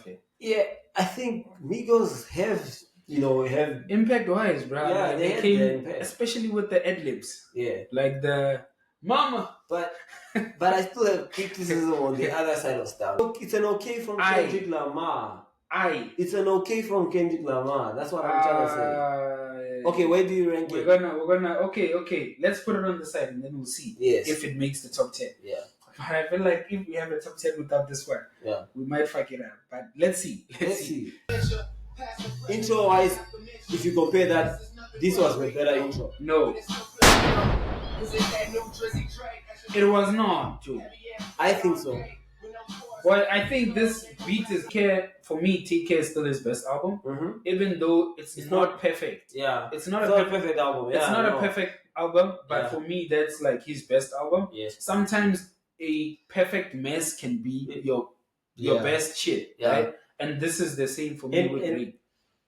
it. Yeah, I think Migos have Impact wise, bro. Yeah, like they they had came, the impact. especially with the ad libs. Yeah, Like the mama. but I still have criticism on the other side of stuff. Look, it's an okay from Kendrick Lamar. It's an okay from Kendrick Lamar. That's what I'm trying to say. Okay, where do you rank we're it? gonna okay. Let's put it on the side and then we'll see if it makes the top 10. Yeah. But I feel like if we have a top 10 without this one, we might fuck it up. But let's see. Let's see. Intro wise, if you compare that, this was a better intro. No. It was not, Joe. I think so. Well, I think this beat is for me. Take Care is still his best album, even though it's not perfect. Yeah, it's not a perfect album. It's not a perfect album, but for me, that's like his best album. Yes. Sometimes a perfect mess can be your best shit, right? And this is the same for me with Drake.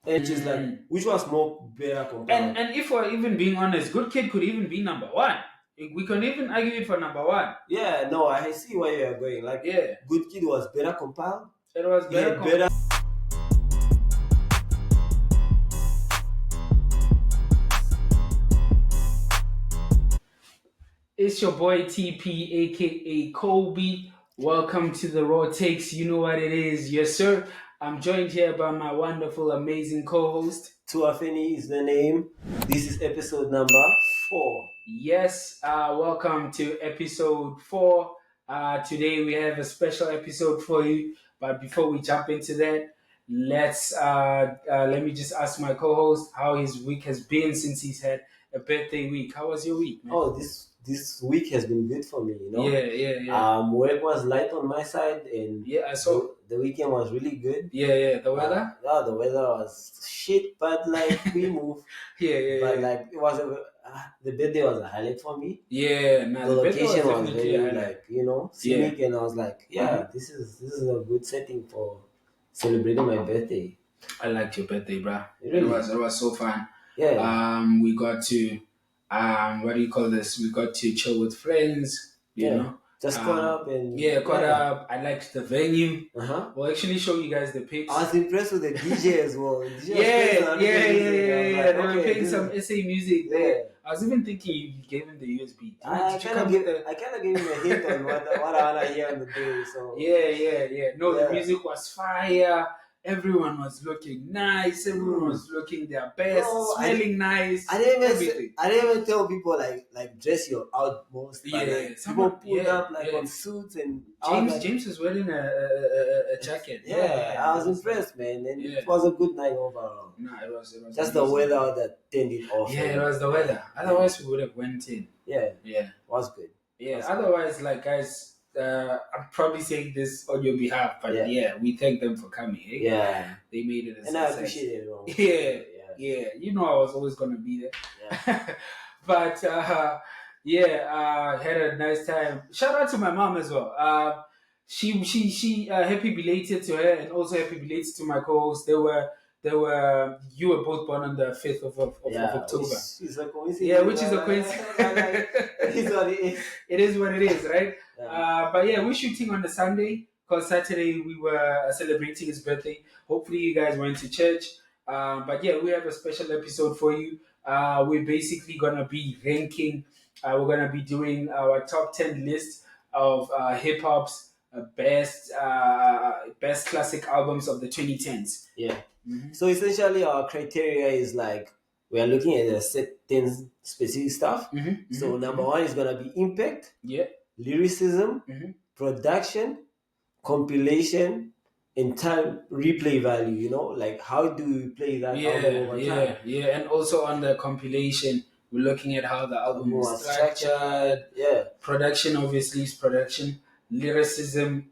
And just like, which was more better compared? And if we're even being honest, Good Kid could even be number one. We can even argue it for number one. Yeah, no, I see where you are going. Like, Good Kid was better compiled. It was better. It's your boy TP, aka Kobe. Welcome to the Raw Takes. You know what it is, yes sir. I'm joined here by my wonderful, amazing co-host. Tuhafeni is the name. This is episode number 4. Yes, welcome to episode 4. Today we have a special episode for you. But before we jump into that, let me just ask my co-host how his week has been since he's had a birthday week. How was your week, man? Oh, this week has been good for me, you know. Yeah. Work was light on my side, and I saw the weekend was really good. Yeah. The weather? The weather was shit, but like we moved. But like it was the birthday was a highlight for me. The location was very like scenic, and I was like, this is a good setting for celebrating my birthday. I liked your birthday, bro. Really? It was so fun. Yeah. We got to what do you call this? We got to chill with friends, you know. Just caught up and caught up. I liked the venue. We'll actually show you guys the pics. I was impressed with the DJ as well. They were playing some SA music there. I was even thinking you gave him the USB. I kind of gave him a hint on what I want to hear on the day. So No, the music was fire. Everyone was looking nice. Everyone was looking their best, smelling nice. I didn't even tell people like dress your utmost. People pulled up on suits and James was wearing a jacket. I was impressed, man, and it was a good night overall. No, it was just the weather that turned it off. Yeah, it was the weather. Otherwise, we would have went in. Yeah, it was good. Yeah, otherwise, like guys. I'm probably saying this on your behalf, but we thank them for coming. Eh? Yeah, they made it a success. And I appreciate it. Yeah. You know, I was always gonna be there. Yeah. But had a nice time. Shout out to my mom as well. She happy belated to her, and also happy belated to my co-host. You were both born on the 5th of October. Which is a coincidence. Yeah, which is a coincidence. It is what it is. It is what it is, right? But we're shooting on the Sunday because Saturday we were celebrating his birthday. Hopefully you guys went to church. But we have a special episode for you. We're basically gonna be ranking. We're gonna be doing our top 10 list of hip hop's best classic albums of the 2010s. Yeah. Mm-hmm. So essentially, our criteria is like we are looking at a certain specific stuff. Mm-hmm. So number 1 is gonna be impact. Yeah. Lyricism, production, compilation, and time replay value. You know, like how do we play that album over time? And also on the compilation, we're looking at how the album is structured. Yeah. Production, obviously, is production. Lyricism,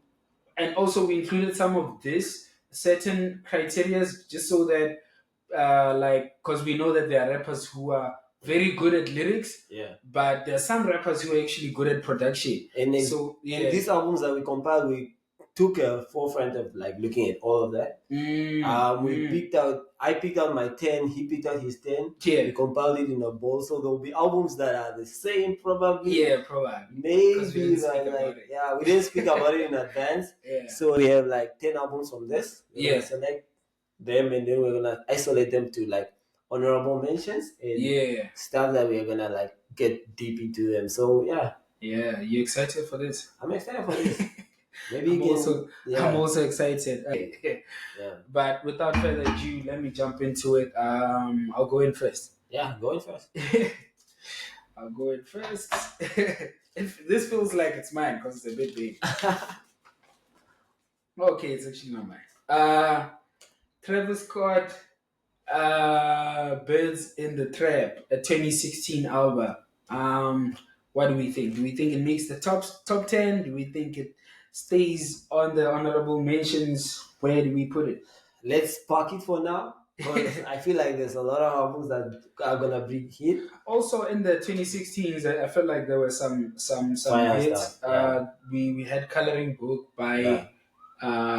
and also we included some of this certain criteria just so that, because we know that there are rappers who are very good at lyrics, but there are some rappers who are actually good at production. And then, these albums that we compiled, we took a forefront of like looking at all of that. I picked out my 10, he picked out his 10. Yeah. We compiled it in a bowl, so there'll be albums that are the same, probably. Yeah, probably. Maybe we didn't speak about it in advance. Yeah. So we have like 10 albums from this. We're gonna select them, and then we're gonna isolate them to like honorable mentions and stuff that we're gonna like get deep into them. So yeah. Yeah, you excited for this? I'm excited for this. Maybe I'm also excited. Yeah. But without further ado, let me jump into it. I'll go in first. Yeah, go in first. I'll go in first. This feels like it's mine because it's a bit big. Okay, it's actually not mine. Travis Scott, Birds in the Trap, a 2016 album. What do we think? Do we think it makes the top 10? Do we think it stays on the honorable mentions? Where do we put it? Let's park it for now. Because I feel like there's a lot of albums that are gonna bring hit. Also in the 2016s, I felt like there were some hits. We had Coloring Book by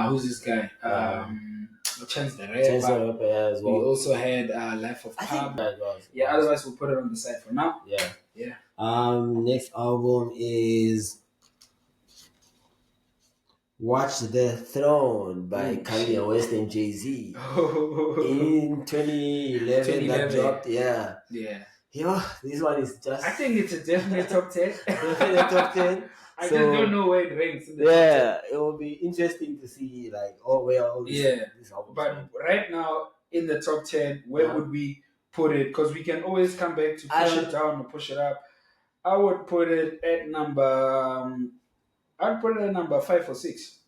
who's this guy? Chance the Rapper as well. We also had Life of Pab. Otherwise we'll put it on the side for now. Yeah. Next album is Watch the Throne by Kanye West and Jay-Z. In 2011 that dropped. Yeah. This one is just... I think it's a definite top 10. Definite top 10. I just don't know where it ranks in the top 10. It will be interesting to see like where all this album. But right now in the top 10, where would we put it? Because we can always come back to push it down or push it up. I would put it at number 5 or 6.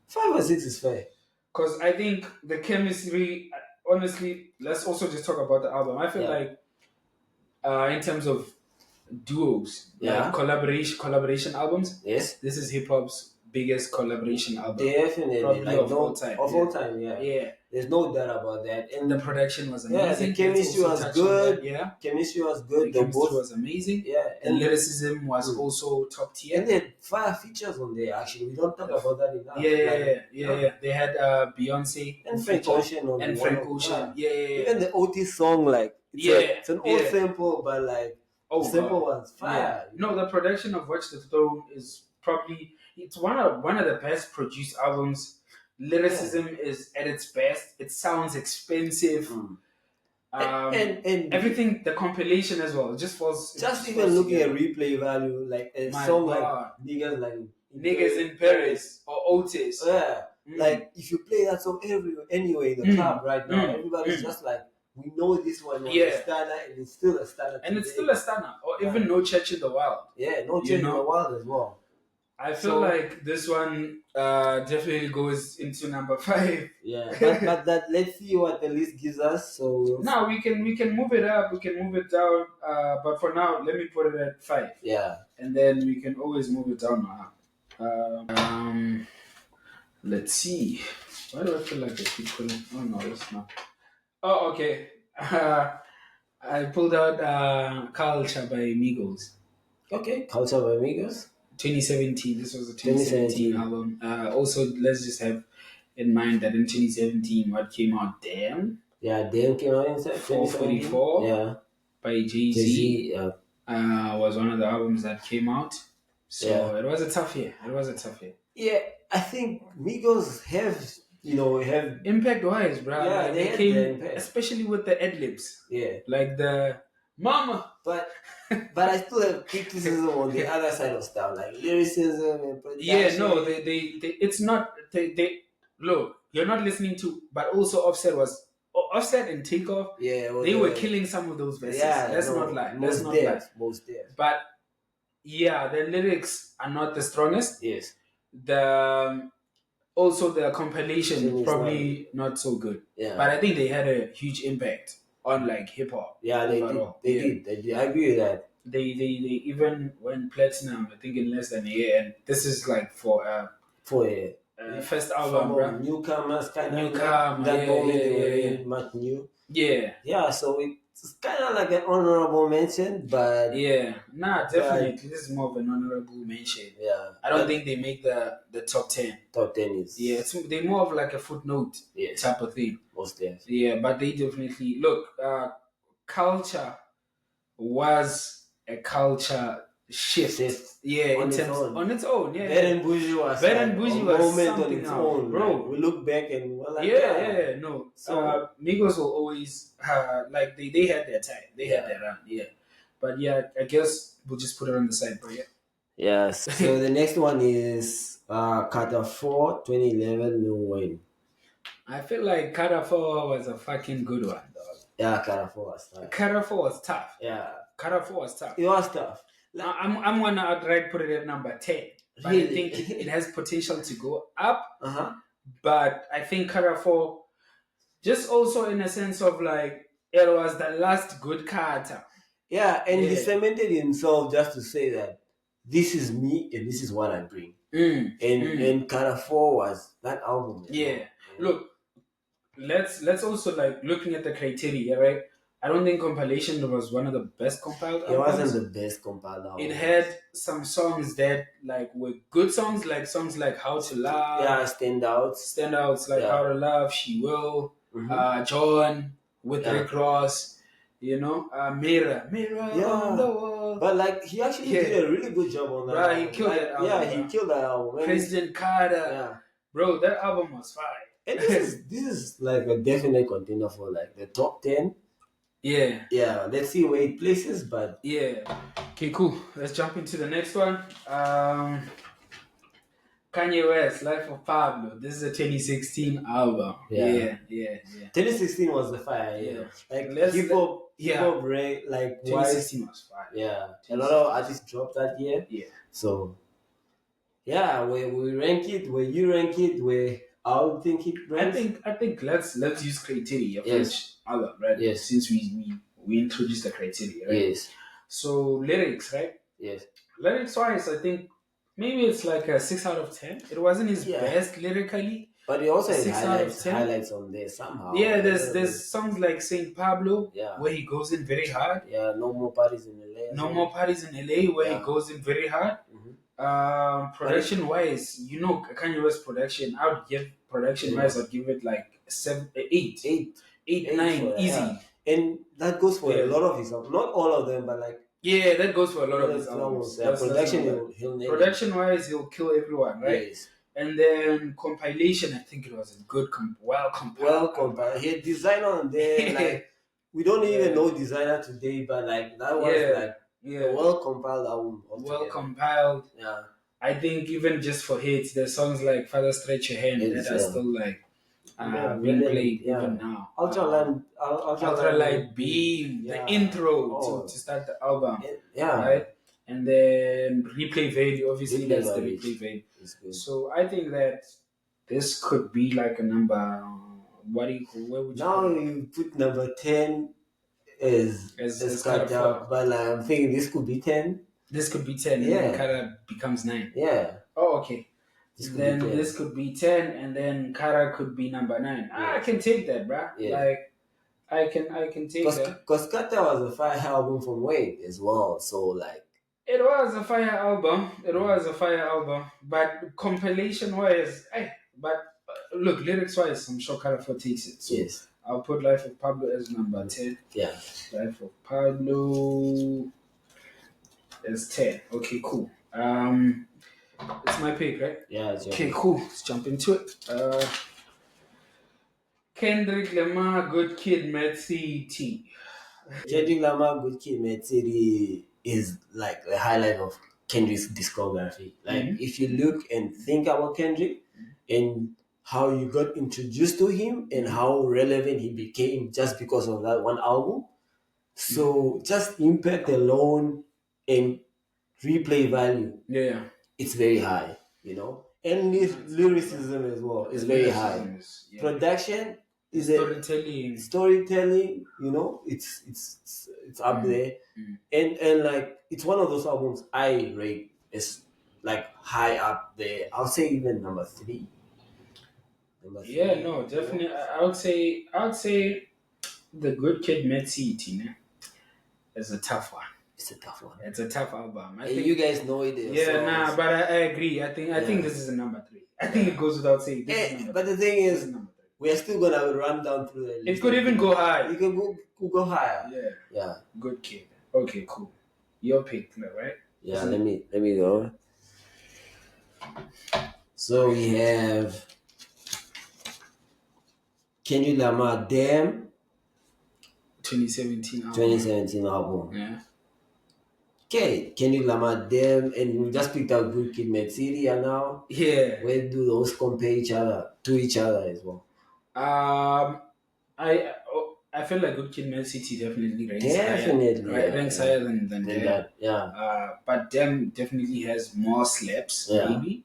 5 or 6 is fair. Because I think the chemistry, honestly, let's also just talk about the album. I feel like in terms of duos, like collaboration albums, this is hip hop's biggest collaboration album. Definitely. Probably like of all time. Of all time, yeah. There's no doubt about that. And the production was amazing. Yeah, the chemistry was good. Chemistry was good. The chemistry was amazing. Yeah. And lyricism was also top tier. And they had 5 features on there, actually. We don't talk about that enough. Yeah. They had Beyonce. And Frank Ocean on And Frank Ocean. Yeah. Even the Otis song, like, it's an old sample, but like, the sample was fire. No, the production of Watch the Throne is probably... It's one of the best produced albums. Lyricism is at its best. It sounds expensive. And everything, the compilation as well, just falls. Just even looking at replay value, like a song like Niggas in Paris or Otis. Like if you play that song anyway in the club right now, everybody's just like, we know this one was a stunner, and it's still a stunner. And it's still a stunner, or even No Church in the Wild. No Church in the Wild as well. I feel like this one definitely goes into number 5. But that, let's see what the list gives us. So now we can move it up, we can move it down. But for now, let me put it at 5. And then we can always move it down or up. Let's see. Why do I feel like I keep pulling? Oh no, it's not. Oh, okay. I pulled out Culture by Migos. Okay, Culture by Migos. 2017. This was a 2017 album. Also, let's just have in mind that in 2017, what came out? Damn. Yeah, Damn came out in 444. Yeah. By Jay-Z. Was one of the albums that came out. So it was a tough year. Yeah, I think Migos have impact wise, bro. Yeah, like they came, especially with the ad-libs. Yeah. Like the mama. But I still have criticism on the other side of stuff, like lyricism and production. They it's not they look, you're not listening to, but also Offset and Takeoff. Yeah, they were killing some of those verses. Let's not lie. Most there. But the lyrics are not the strongest. Yes. Also the compilation probably not so good. Yeah. But I think they had a huge impact on like hip hop. Yeah, they did. I agree with that. They even went platinum, I think, in less than a year, and this is like for a first album, newcomers kind of newcomer. That moment they were much new. Yeah. Yeah, so it's kind of like an honorable mention, but yeah, nah, definitely this is more of an honorable mention. Yeah, I don't think they make the top 10. Top 10 is they're more of like a footnote type of thing. Most definitely. Yeah, but they definitely look. Culture was a culture shift. Yeah, on in its terms own. on its own. Yeah, Bed and Bougie was Bed and Bougie was moment on something its else, own, bro. Like, we look back and we're like, no. So Migos will always like they had their time, they had their run. Yeah, but yeah, I guess we'll just put it on the side, bro. Yeah. Yes. So the next one is Carter 4, 2011, Lil Wayne. I feel like Carter 4 was a fucking good one, dog. Yeah, Carter 4 was tough. Carter 4 was tough. Yeah. Carter 4 was tough. It was tough. Like, I'm gonna outright put it at number 10. But really? I think it has potential to go up. But I think Carter 4, just also in a sense of like, it was the last good Carter. Yeah, and he cemented himself just to say that this is me and this is what I bring. And Carter 4 was that album. Yeah. Look, let's also like looking at the criteria, right? I don't think Compilation was one of the best compiled albums. It wasn't the best compiled album. It had some songs that like were good songs like How to Love. Yeah, standouts like How to Love, She Will, John with Rick Ross, Mirror on the wall. But like he actually did a really good job on that. Right, he killed that album. Yeah, he killed that album. President Carter. Bro, that album was fire. And this is like a definite contender for like the top 10. Yeah, let's see where it places, but okay, cool. Let's jump into the next one. Kanye West, Life of Pablo. This is a 2016 album. Yeah. 2016 was the fire. Yeah, like hip hop, like 2016 was fire. Yeah, a lot of artists dropped that year. Yeah, so where we rank it, where you rank it, where I would think it ranks. I think let's use criteria for each album, right? Yes. Since we introduced the criteria, right? Yes. So lyrics, right? Yes. Lyrics wise, I think maybe it's like a 6 out of 10. It wasn't his best lyrically, but it also has highlights on there somehow. Yeah, there's songs like Saint Pablo, where he goes in very hard. Yeah, No More Parties in LA. No More Parties in LA, where he goes in very hard. Production wise, Kanye West production, I'd give it like 7, 8, 9, easy. And that goes for a lot of his albums. Not all of them, but like that goes for a lot of his albums. Production wise, he'll kill everyone, right? Yes. And then compilation, I think it was a good well compiled. He had designer on there. Like we don't even know designer today, but like that was a well compiled album. Well compiled. Yeah. I think even just for hits, there's songs like Father Stretch Your Hand that are still like being played even now. Ultralight Beam, the intro to start the album. Right? And then Replay Value, obviously that's the Replay Value. So I think that this could be like a number. Where would you put you put number 10 as cut out, but like, I'm thinking this could be 10. This could be 10, and then Kara becomes 9. Yeah. Oh, okay. This could be 10, and then Kara could be number 9. I can take that, bruh. Yeah. Like, I can take that. Because Kata was a fire album from Wayne as well, so like. It was a fire album. But compilation-wise, look, lyrics-wise, I'm sure Kara takes it. So yes. I'll put Life of Pablo as number 10. Yeah. Life of Pablo is 10. Okay, cool. It's my pick, right? Yeah, it's okay, cool. Let's jump into it. Kendrick Lamar, Good Kid, Mad City. Kendrick Lamar, Good Kid, Mad City is like the highlight of Kendrick's discography. Like, if you look and think about Kendrick and how you got introduced to him and how relevant he became just because of that one album. So just impact alone and replay value. Yeah. It's very high, And lyricism as well is very high. Production is storytelling, it's up there. And like it's one of those albums I rate is like high up there. I'll say even number 3. Yeah, no, definitely. I would say The Good Kid, Mad City, is a tough one. It's a tough one. It's a tough album. I think think you guys know it. But I agree. I think this is a number 3. I think it goes without saying. But the thing is, we are still gonna run down through the list. It could even go high. You can go higher. Yeah. Good Kid. Okay, cool. Your pick, right? Yeah. Let me go. So we have Kendrick Lamar, Damn. 2017 album. Yeah. Okay, Kendrick Lamar, Damn, and we just picked out Good Kid, Mad City, and now where do those compare each other as well? I feel like Good Kid, Mad City definitely ranks higher. Ranks higher than that. Yeah. But Damn definitely has more slaps, maybe,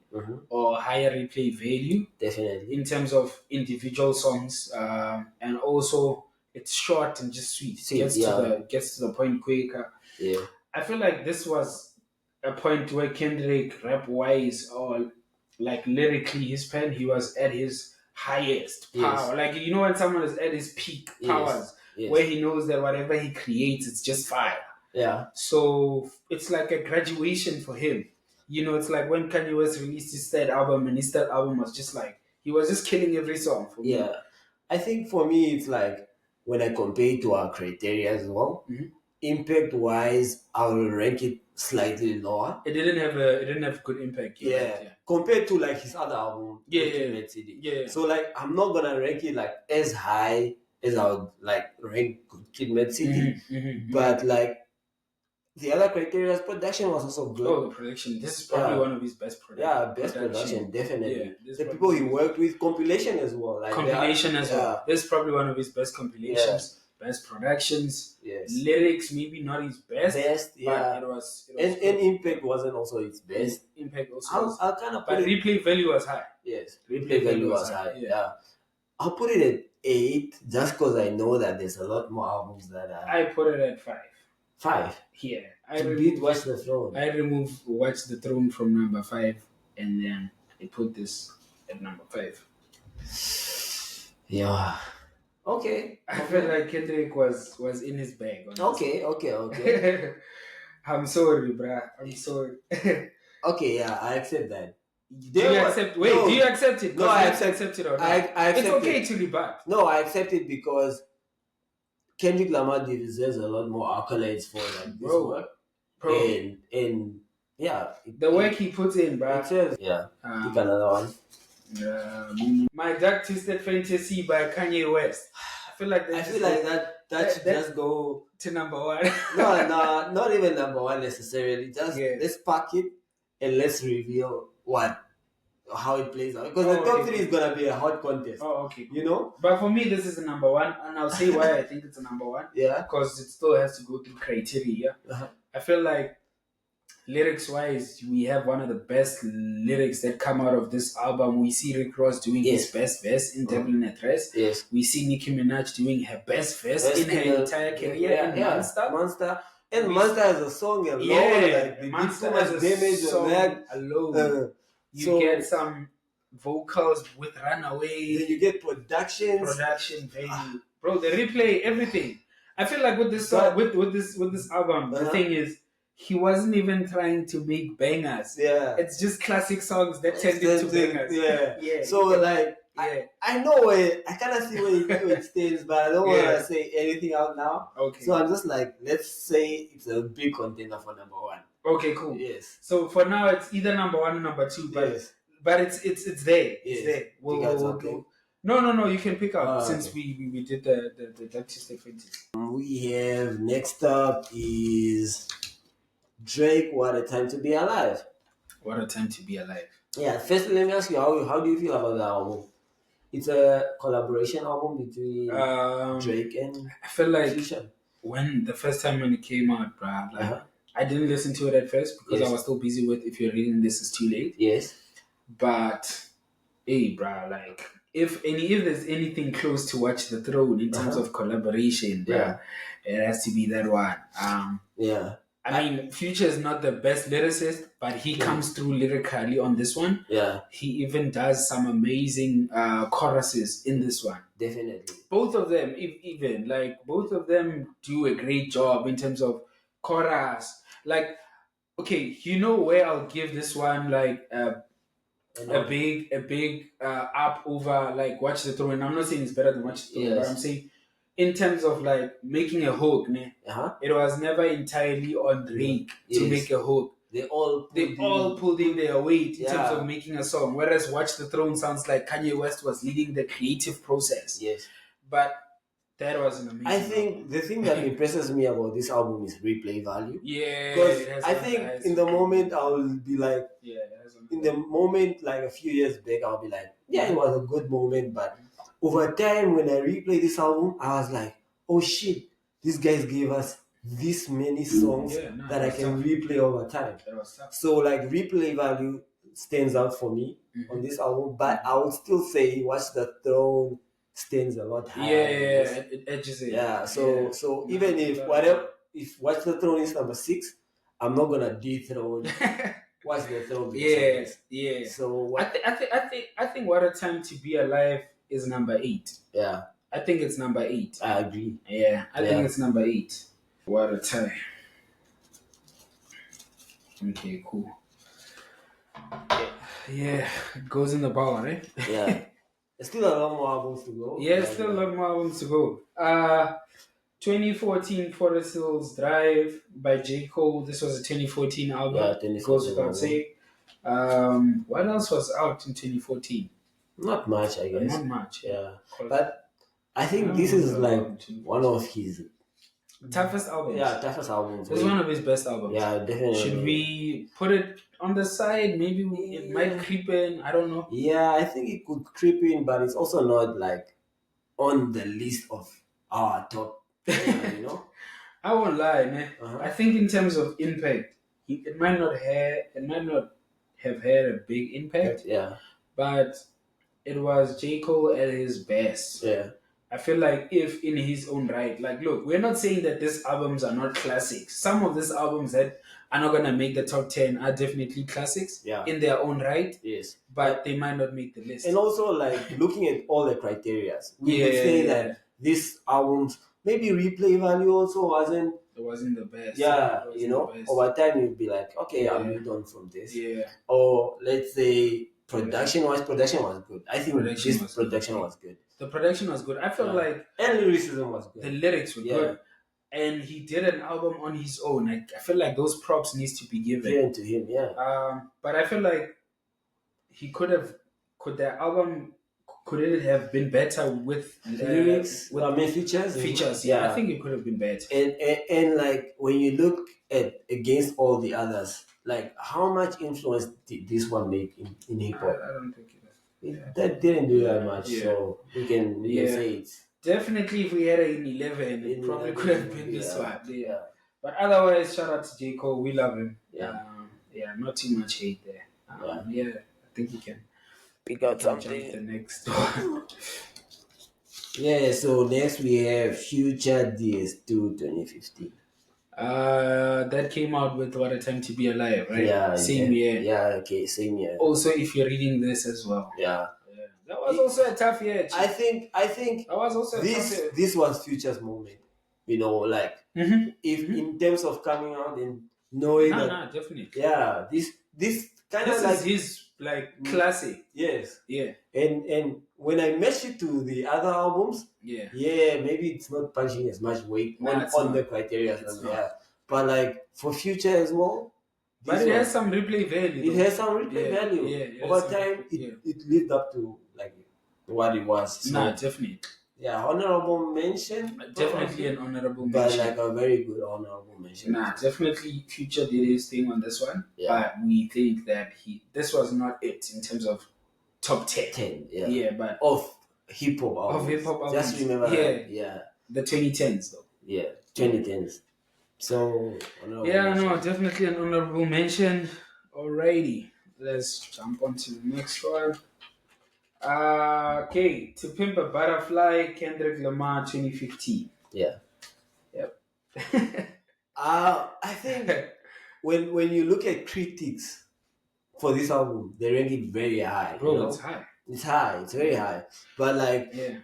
or higher replay value. Definitely. In terms of individual songs, and also it's short and just sweet. Gets to the point quicker. Yeah. I feel like this was a point where Kendrick, rap-wise or like lyrically, his pen, he was at his highest power. Like, you know, when someone is at his peak powers, where he knows that whatever he creates, it's just fire. Yeah. So it's like a graduation for him. You know, it's like when Kanye West released his third album, and his third album was just like, he was just killing every song for me. Yeah. I think for me, it's like, when I compare it to our criteria as well, impact wise, I will rank it slightly lower. It didn't have good impact. Compared to like his other album, Yeah. So like I'm not gonna rank it like as high as I would like rank Good Kid, Mad City, but like the other criteria, production was also good. Oh, the production! This is probably one of his best productions. Yeah, best production, definitely. The people he worked with, compilation as well. Like compilation as well. This is probably one of his best compilations. Best productions. Lyrics, maybe not his best. But it was and impact wasn't also its best. Impact also. I'll kind of but replay value was high. Yes, replay value was high. Yeah. I'll put it at 8 just because I know that there's a lot more albums that I put it at 5. 5? Yeah. To beat Watch the Throne. I removed Watch the Throne from number 5, and then I put this at number 5. Yeah. Okay. I felt like Kendrick was in his bag. Okay. I'm sorry, bruh. I'm sorry. Okay, yeah, I accept that. Do you accept it? No, I accept it or not. I accept it's okay to rebut. No, I accept it because Kendrick Lamar deserves a lot more accolades for like this work. And yeah, the work he puts in, bro. Pick another one. My Dark Twisted Fantasy by Kanye West. I feel like that should just go to number 1. No, not even number 1 necessarily. Just let's pack it and let's reveal how it plays out. Because the top 3 is gonna be a hot contest. Oh, okay. You know? But for me, this is a number 1, and I'll say why I think it's a number 1. Yeah. Because it still has to go through criteria. I feel like lyrics-wise, we have one of the best lyrics that come out of this album. We see Rick Ross doing his best verse in Devil in a Dress. Yes. We see Nicki Minaj doing her best verse in her entire career in Monster. And Monster as a song alone, like they did so much damage on that alone. You get some vocals with Runaway. Then you get production value, bro. The replay, everything. I feel like with this song, with this album, the thing is, he wasn't even trying to make bangers. Yeah, it's just classic songs that turned into bangers. Yeah. So like, I know where I kind of see where it stands, but I don't want to say anything out now. Okay. So I'm just like, let's say it's a big contender for number 1. Okay, cool. Yes. So for now, it's either number 1 or number 2, but it's there. It's there. We'll do. No. You can pick up since we did the Dark Twisted Fantasy. We have next up is Drake. What a Time to Be Alive. What a Time to Be Alive. Yeah. First, let me ask you, how do you feel about the album? It's a collaboration album between Drake and I feel like musician. When the first time when it came out, bruh, I didn't listen to it at first because I was still busy with If You're Reading This Is Too Late. Yes. But hey, bruh, like if there's anything close to Watch the Throne in terms of collaboration, bruh, it has to be that one. I mean, Future is not the best lyricist, but he comes through lyrically on this one. Yeah. He even does some amazing choruses in this one. Definitely. Both of them, both of them do a great job in terms of chorus. Like, okay, you know where I'll give this one like a big up over like Watch the Throne. I'm not saying it's better than Watch the Throne, but I'm saying in terms of like making a hook, it was never entirely on Drake to make a hook. They all pulled in their weight in terms of making a song. Whereas Watch the Throne sounds like Kanye West was leading the creative process. Yes. But that was an amazing I think the thing that impresses me about this album is replay value. Yeah. Because I think in the moment I'll be like, in the moment, like a few years back, I'll be like, yeah, it was a good moment. But over time, when I replay this album, I was like, oh shit, these guys gave us this many songs that I can replay over time. So like replay value stands out for me on this album. But I would still say Watch the Throne stands a lot higher. It edges it. Yeah, so even if Watch the Throne is number 6, I'm not gonna dethrone Watch the Throne. Yeah. So I think What a Time to Be Alive is number 8. Yeah. I think it's number 8. I agree. Yeah, I think it's number 8. What a time. Okay, cool. Yeah, it goes in the bar, right? Yeah. There's still a lot more albums to go. Yeah, still a lot more albums to go. 2014 Forest Hills Drive by J. Cole. This was a 2014 album. Yeah, 2014 goes without saying. What else was out in 2014? Not much, I guess. Not much. Yeah. But I think this is like one of his toughest albums. Yeah, toughest albums. It's one of his best albums. Yeah, definitely. Should we put it on the side? Maybe it might creep in. I don't know. Yeah, I think it could creep in, but it's also not like on the list of our top. You know. I won't lie, man. I think in terms of impact, it might not have had a big impact. Yeah. But it was J. Cole at his best. Yeah. I feel like if in his own right, like, look, we're not saying that these albums are not classics. Some of these albums that are not going to make the top 10 are definitely classics in their own right. Yes. But they might not make the list. And also, like, looking at all the criteria, we would say that these albums, maybe replay value also wasn't the best. Yeah, you know, over time you'd be like, okay, I'm moved on from this. Yeah. Or let's say production was good. I think this production was good. The production was good. I felt like... And lyricism was good. The lyrics were good. And he did an album on his own. I feel like those props needs to be given to him, yeah. But I feel like he could the album have been better with lyrics? Features? Features, yeah. I think it could have been better. And like when you look at against all the others, like how much influence did this one make in hip hop? I don't think that didn't do that much, so we can say it's definitely. If we had an 11, it probably could have been this one. Yeah. But otherwise, shout out to J. Cole. We love him. Not too much hate there. I think he can pick out something. The next one. So next we have Future DS2 2015. That came out with What a Time to Be Alive, right? Yeah. Same year. Yeah, okay, same year. Also, if you're reading this as well. Yeah. That was also a tough year. I think that was also a tough year. This was Future's moment. You know, like if in terms of coming out and knowing that definitely. Yeah, this kind of like is his like classic. Yes. Yeah. And when I match it to the other albums, maybe it's not punching as much weight on the criteria. But like for Future as well. But it has some replay value. It has some replay value. Yeah, over time, it lived up to like what it was. So, definitely. Yeah, honorable mention. Definitely an honorable mention. But like a very good honorable mention. Definitely Future did his thing on this one. Yeah. But we think that this was not it in terms of top 10. But of hip hop albums. Of hip hop albums. Just remember the 2010s though. Yeah, 2010s. So definitely an honorable mention. Alrighty. Let's jump on to the next one. Okay, To Pimp a Butterfly, Kendrick Lamar, 2015. Yeah. Yep. I think when you look at critics for this album, they rank it very high. Bro, you know? it's high. It's high. It's very high. But like, yeah.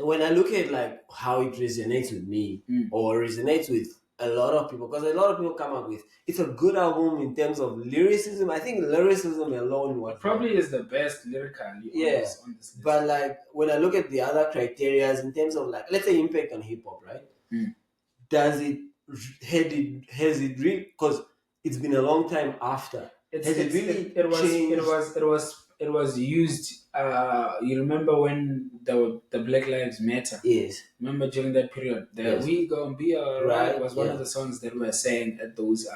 When I look at like how it resonates with me or resonates with a lot of people, because a lot of people come up with it's a good album in terms of lyricism. I think lyricism alone was probably is the best lyrically. Yeah, on this list. But like when I look at the other criterias in terms of like let's say impact on hip hop, right? Does it has it really, because it's been a long time after. It was used. You remember when the Black Lives Matter? Yes. Remember during that period, "We Gonna Be Alright" was one of the songs that were sang at those.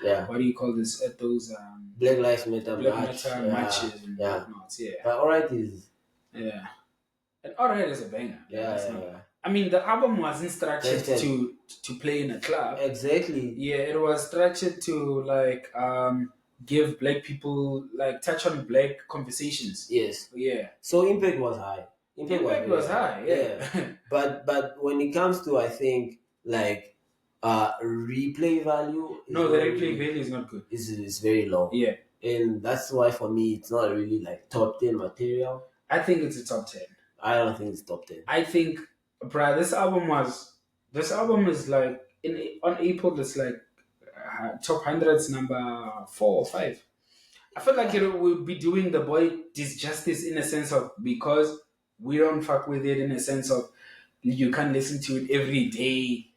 What do you call this? At those Black Lives Matter marches and whatnot. Yeah. But Alright is. Yeah. And Alright is a banger. Yeah. I mean, the album wasn't structured to play in a club. Exactly. Yeah, it was structured to like give black people, like touch on black conversations. Yes. Yeah. So impact was high. Impact was high. Yeah. But when it comes to, I think, like replay value. No, the replay value is not good. It's very low. Yeah. And that's why for me it's not really like top 10 material. I think it's a top 10. I don't think it's top 10. I think, bruh, this album is like on April. It's like top 100's number 4 or 5. I feel like it will be doing the boy disjustice in a sense of, because we don't fuck with it, in a sense of you can't listen to it every day.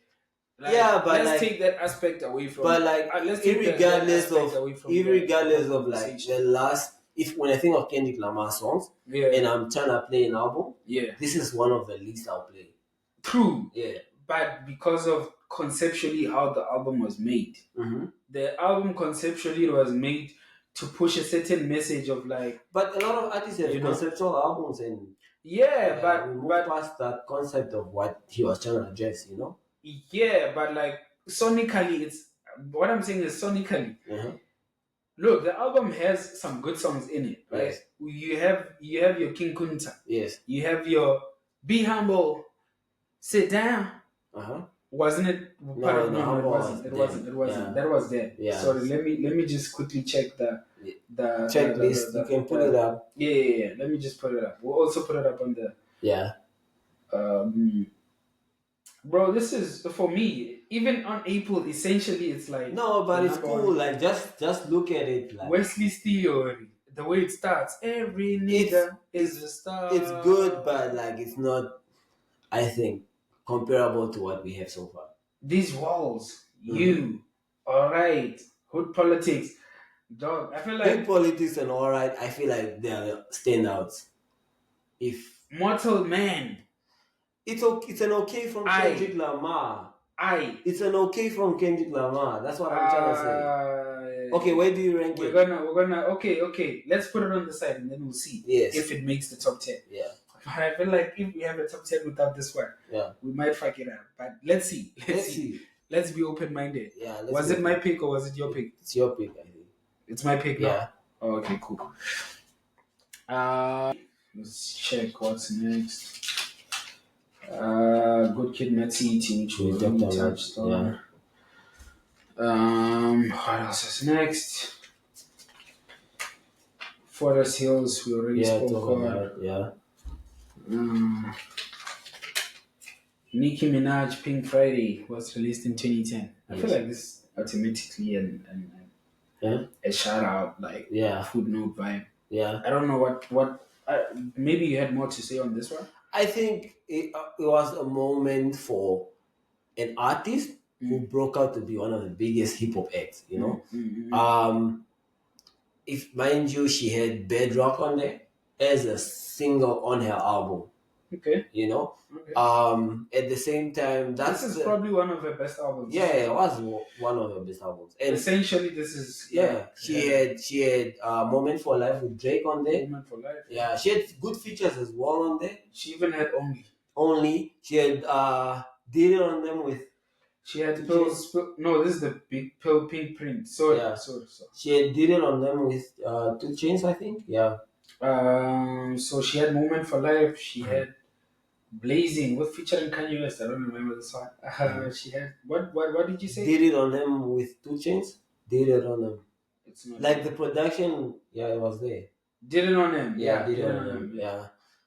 Like, but let's take that aspect away from. But like, irregardless of like the last. When I think of Kendrick Lamar songs, and I'm trying to play an album, this is one of the least I'll play. True. Yeah. But because of conceptually how the album was made, the album conceptually was made to push a certain message of like. But a lot of artists have conceptual albums, and but we move past that concept of what he was trying to address, you know. Yeah, but like sonically, it's what I'm saying is sonically. Look, the album has some good songs in it, right? Yes. You have your King Kunta. Yes. You have your Be Humble, Sit Down. Wasn't it? No, it wasn't. It wasn't. That was there. Yeah. Sorry, let me just quickly check the checklist. You can put it up. Yeah. Let me just put it up. We'll also put it up on the. Yeah. Bro, this is for me. Even on April, essentially, it's like no, but it's cool. Like just look at it. Like Wesley's theory, the way it starts. Every nigga is a star. It's good, but like it's not. I think comparable to what we have so far. These walls, you, alright, hood politics, dog. I feel like hood politics and alright. I feel like they are standouts. If Mortal Man. It's an okay from Kendrick Lamar. It's an okay from Kendrick Lamar. That's what I'm trying to say. Okay, where do you rank it? We're gonna okay. Let's put it on the side and then we'll see if it makes the top 10. Yeah. But I feel like if we have a top 10 without this one, we might fuck it up. But let's see. Let's see. Let's be open-minded. Yeah. Was it my pick or was it your pick? It's your pick, I think. It's my pick now? Yeah. Oh, okay, cool. Let's check what's next. Good Kid, Mad City, which we touched on. What else is next? Forest Hills, we already spoke on. Nicki Minaj, Pink Friday was released in 2010. I feel like this automatically and a shout out, like footnote vibe. Yeah. I don't know what maybe you had more to say on this one. I think it was a moment for an artist who broke out to be one of the biggest hip hop acts, you know. If mind you, she had Bedrock on there as a single on her album. Okay. You know. Okay. At the same time, this is probably one of her best albums. Yeah, it was one of her best albums. And essentially, this is she had Moment for Life with Drake on there. Moment for Life. Yeah, she had good features as well on there. She even had Only. She had Did It on them with. She had Pills. No, this is the Big Pill Pink Print. Sorry. She had Did It on them with 2 Chainz, I think. Yeah. So she had Moment for Life. She had Blazing with featuring Kanye West. I don't remember the song. She had what did you say? Did it on them with 2 Chainz. Did it on them. It's not like the production. Yeah, it was there. Did it on them. Yeah, Yeah, did did it it on on them. them. Yeah.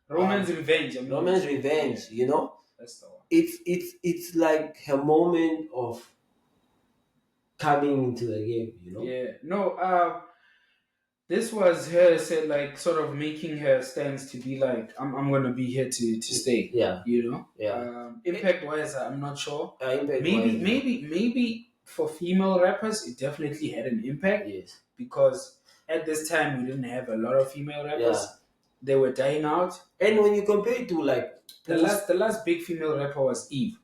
Romance Revenge. Romance Revenge. Yeah, You know, that's the one. it's like a moment of coming into the game. You know. Yeah. No. This was her said like sort of making her stance to be like I'm gonna be here to stay. Yeah. You know. Yeah. Impact wise, I'm not sure. Impact Maybe for female rappers, it definitely had an impact. Yes. Because at this time we didn't have a lot of female rappers. Yeah. They were dying out. And when you compare it to like the last big female rapper was Eve.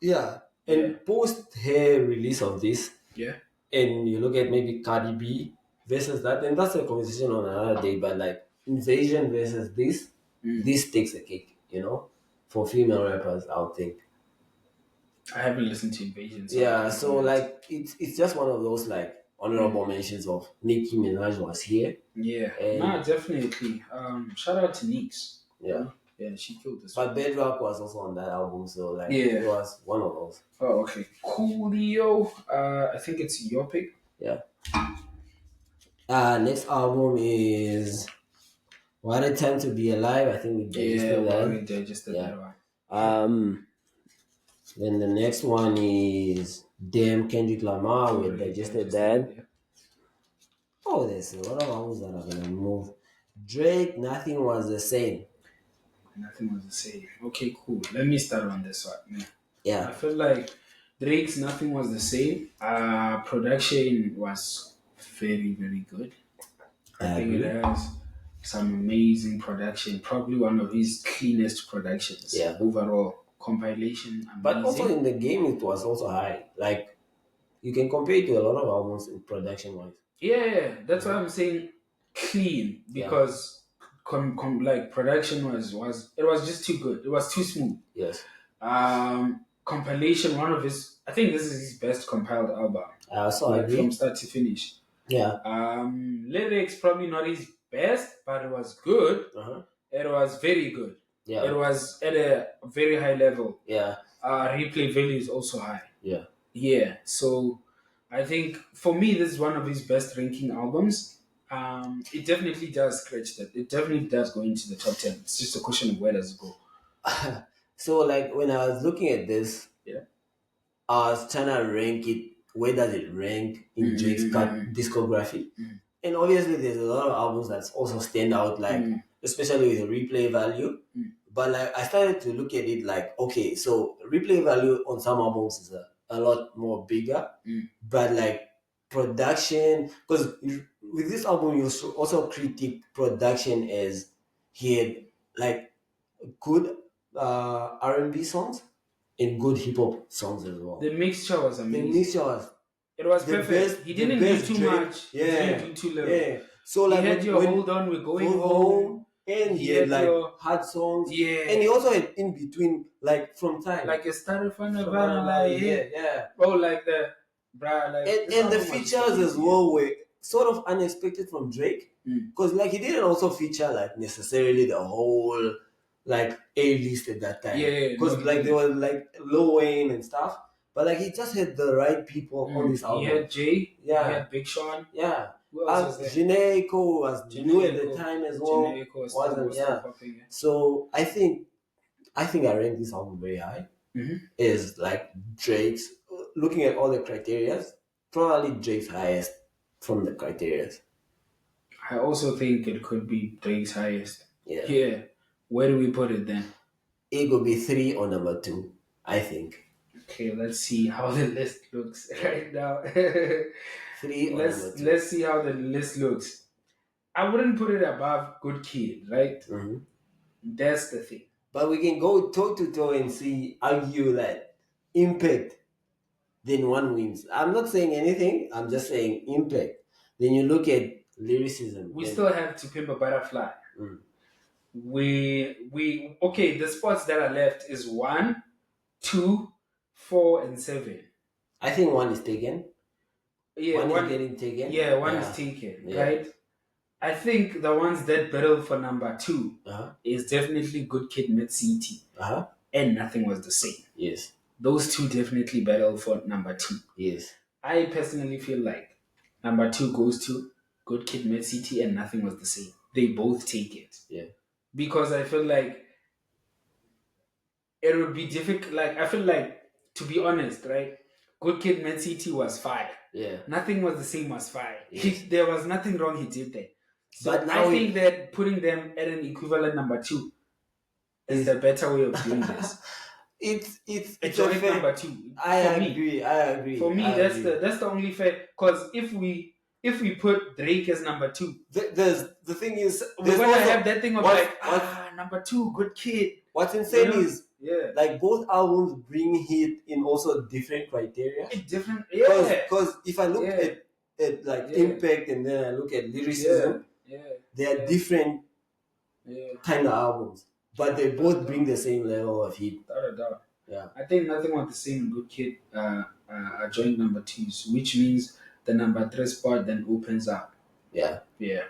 Yeah. And post her release of this, Yeah. and you look at maybe Cardi B versus that, and that's a conversation on another day. But like Invasion versus this takes a cake, you know, for female rappers, I would think. I haven't listened to Invasion. So like it's just one of those like honorable mentions of Nicki Minaj was here. Yeah, definitely. Shout out to Neeks. Yeah. Yeah, she killed this. But Bedrock was also on that album, so like it was one of those. Oh, okay. Coolio. I think it's your pick. Yeah. Next album is What a Time to Be Alive. I think we digested that. We digested that one. Then the next one is Damn Kendrick Lamar. We digested that. Yeah. Oh, there's a lot of albums that are gonna move. Drake, Nothing Was the Same. Nothing Was the Same. Okay, cool. Let me start on this one. Yeah. I feel like Drake's Nothing Was the Same. Production was very, very good. I think it has some amazing production. Probably one of his cleanest productions. Yeah. Overall compilation. Amazing. But also in the game, it was also high. Like you can compare it to a lot of albums in production wise. Yeah, that's why I'm saying clean because like production was it was just too good. It was too smooth. Yes. Compilation, one of his. I think this is his best compiled album. From start to finish. Yeah. Lyrics probably not his best, but it was good. It was very good. Yeah. It was at a very high level. Yeah. Replay value is also high. Yeah. Yeah. So I think for me this is one of his best ranking albums. It definitely does scratch that. It definitely does go into the top 10. It's just a question of where does it go. So like when I was looking at this, I was trying to rank it. Where does it rank in Drake's discography? And obviously, there's a lot of albums that also stand out, like especially with the replay value. But like I started to look at it like, okay, so replay value on some albums is a lot more bigger, but like production, because with this album you also critique production as he had like good R&B songs and good hip hop songs as well. The mixture was amazing. It was perfect. Best, he didn't do too much. Yeah. He didn't do too little. Yeah. So like he had your Hold On, We're Going Home. And he had like hard songs. Yeah. And he also had in between, like from time. Like a started from the like yeah. Oh, like the like and the features as well were sort of unexpected from Drake. Because like he didn't also feature like necessarily the whole like A-list at that time. Yeah. Because like there was like Lil Wayne and stuff. But like he just had the right people on this album. He had Jay. Yeah. He had Big Sean. Yeah. Who else was there? Jhené Aiko was new at the time as well. Jhené Aiko was popping, yeah. So I think I rank this album very high. Is like Drake's, looking at all the criteria, probably Drake's highest from the criteria. I also think it could be Drake's highest. Yeah. Where do we put it then? It could be 3 or number 2, I think. Okay, let's see how the list looks right now. 3 or let's see how the list looks. I wouldn't put it above Good Kid, right? That's the thing. But we can go toe to toe and argue that impact, then one wins. I'm not saying anything. I'm just saying impact. Then you look at lyricism. We still have To Pimp a Butterfly. We okay. The spots that are left is 1, 2, 4, and 7. I think 1 is taken. Yeah, one is getting taken. Yeah, one is taken, right? I think the ones that battle for number 2 is definitely Good Kid, Mad City, and Nothing Was the Same. Yes. Those two definitely battle for number 2. Yes. I personally feel like number 2 goes to Good Kid, Mad City, and Nothing Was the Same. They both take it. Yeah. Because I feel like it would be difficult. Like, I feel like, to be honest, right? Good Kid, Mad City was fire. Yeah. Nothing Was the Same was fire. Yes. There was nothing wrong he did there. So but I think that putting them at an equivalent number 2 is the better way of doing this. It's a joint number 2. I agree. For me, that's the only fair. Because if we put Drake as number 2, the thing is we're gonna have that thing of number 2, Good Kid. What's insane is like both albums bring hit in also different criteria. Different, Because if I look at like impact and then I look at lyricism, they are different kind of albums, but they both bring the same level of hit. Without a doubt. Yeah. I think Nothing Was the Same and Good Kid are joint number 2s, which means the number 3 spot then opens up. Yeah. Yeah.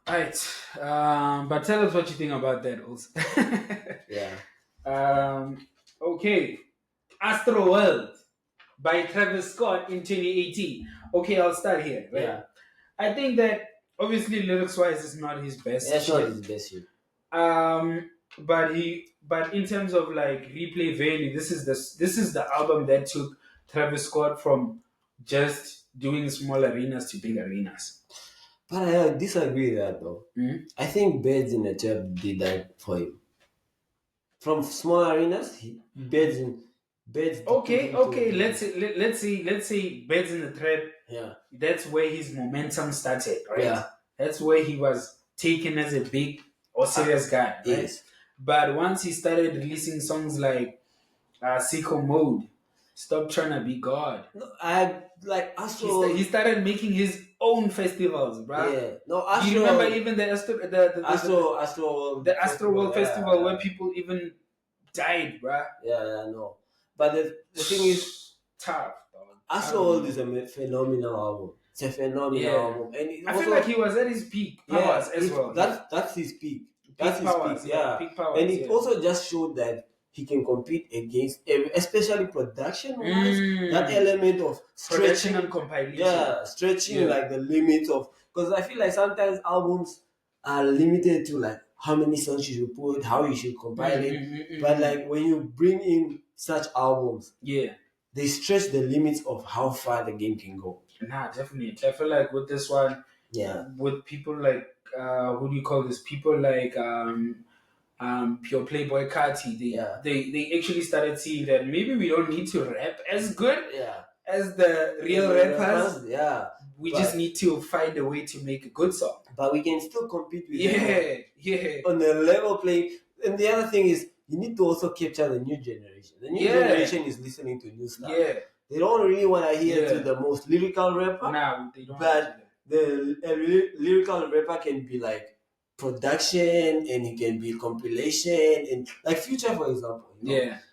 Alright. But tell us what you think about that also. Yeah. Okay. Astro World by Travis Scott in 2018. Okay, I'll start here. Right? Yeah. I think that obviously lyrics wise is not his best. That's not his best shit. But in terms of like replay value, this is the album that took Travis Scott from just doing small arenas to big arenas. But I disagree with that though. Mm-hmm. I think Birds in the Trap did that for him. From small arenas, Birds. Okay. Let's say Birds in the Trap. Yeah. That's where his momentum started, right? Yeah. That's where he was taken as a big or serious guy, right? Yes. But once he started releasing songs like Sicko Mode, Stop Trying to Be God. No, I like Astro. He started making his own festivals, bro. Yeah. No, Astro. Do you remember even the Astro World Festival where people even died, bro? Yeah, I know. But the thing is tough. Astro World is a phenomenal album. It's a phenomenal album, and I feel like he was at his peak powers as well. That's his peak. That's his peak. Yeah. Peak powers, and it also just showed that he can compete against, especially production-wise, that element of stretching and compilation. Yeah, stretching like the limits of, because I feel like sometimes albums are limited to like how many songs you should put, how you should compile it. But like when you bring in such albums, they stretch the limits of how far the game can go. Nah, definitely. I feel like with this one, with people like who do you call this? People like Pure Playboy Carti, they actually started seeing that maybe we don't need to rap as good as the real rappers. Yeah. We just need to find a way to make a good song. But we can still compete with them on the level playing. And the other thing is, you need to also capture the new generation. The new generation is listening to new stuff. Yeah. They don't really want to hear to the most lyrical rapper. No, they don't. But the lyrical rapper can be like production, and he can be compilation, and like Future, for example.